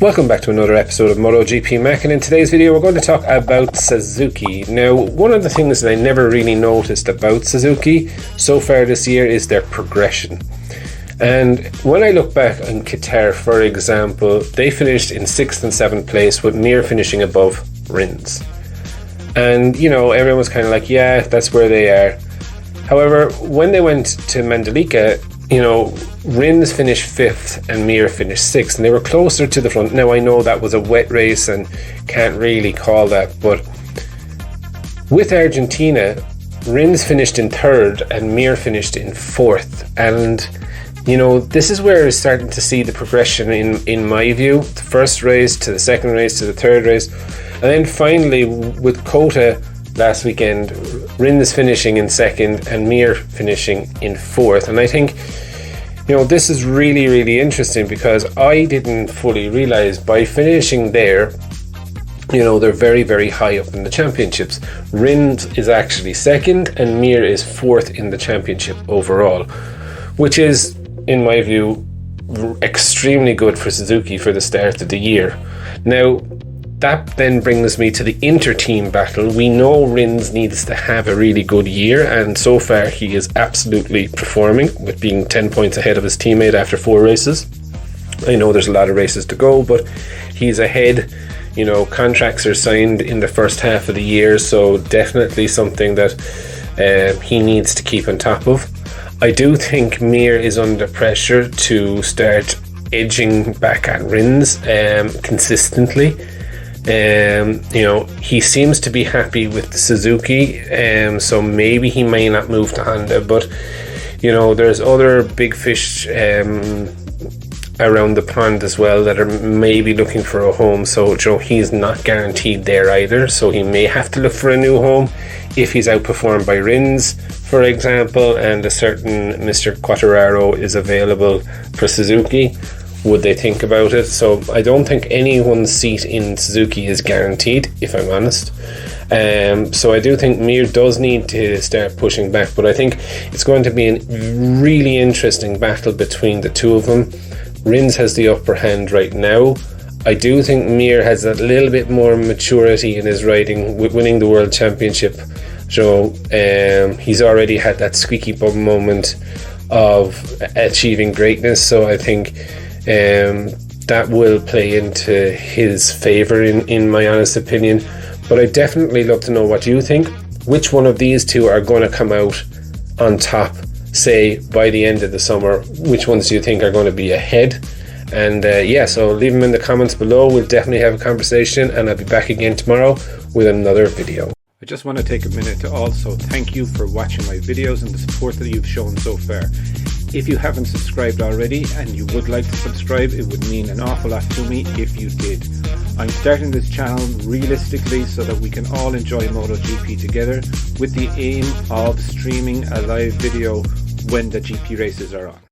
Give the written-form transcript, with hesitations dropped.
Welcome back to another episode of MotoGP Mac, and in today's video we're going to talk about Suzuki. Now, one of the things that I never really noticed about Suzuki so far this year is their progression. And when I look back on Qatar, for example, they finished in 6th and 7th place with Mir finishing above Rins. And, you know, everyone was kind of like, yeah, that's where they are. However, when they went to Mandalika, you know, Rins finished 5th and Mir finished 6th, and they were closer to the front. Now, I know that was a wet race and can't really call that, but with Argentina, Rins finished in 3rd and Mir finished in 4th. And, you know, this is where we're starting to see the progression in my view. The first race to the second race to the third race. And then finally, with Kota last weekend, Rins finishing in 2nd and Mir finishing in 4th. And I think, you know, this is really, really interesting because I didn't fully realize by finishing there, you know, they're very, very high up in the championships. Rins is actually 2nd and Mir is 4th in the championship overall, which is, in my view, extremely good for Suzuki for the start of the year. Now, that then brings me to the InterTeam Battle. We know Rins needs to have a really good year, and so far he is absolutely performing, with being 10 points ahead of his teammate after 4 races. I know there's a lot of races to go, but he's ahead. You know, contracts are signed in the first half of the year, so definitely something that he needs to keep on top of. I do think Mir is under pressure to start edging back at Rins consistently. You know, he seems to be happy with the Suzuki, so maybe he may not move to Honda, but you know, there's other big fish around the pond as well that are maybe looking for a home, so you know, he's not guaranteed there either, so he may have to look for a new home if he's outperformed by Rins, for example, and a certain Mr. Quartararo is available for Suzuki. Would they think about it? So I don't think anyone's seat in Suzuki is guaranteed, if I'm honest. So I do think Mir does need to start pushing back, but I think it's going to be a really interesting battle between the two of them. Rins has the upper hand right now. I do think Mir has a little bit more maturity in his riding with winning the World Championship. So he's already had that squeaky bum moment of achieving greatness, so I think that will play into his favour in my honest opinion. But I'd definitely love to know what you think. Which one of these two are going to come out on top, say, by the end of the summer? Which ones do you think are going to be ahead? And yeah, so leave them in the comments below. We'll definitely have a conversation, and I'll be back again tomorrow with another video. I just want to take a minute to also thank you for watching my videos and the support that you've shown so far. If you haven't subscribed already and you would like to subscribe, it would mean an awful lot to me if you did. I'm starting this channel realistically so that we can all enjoy MotoGP together, with the aim of streaming a live video when the GP races are on.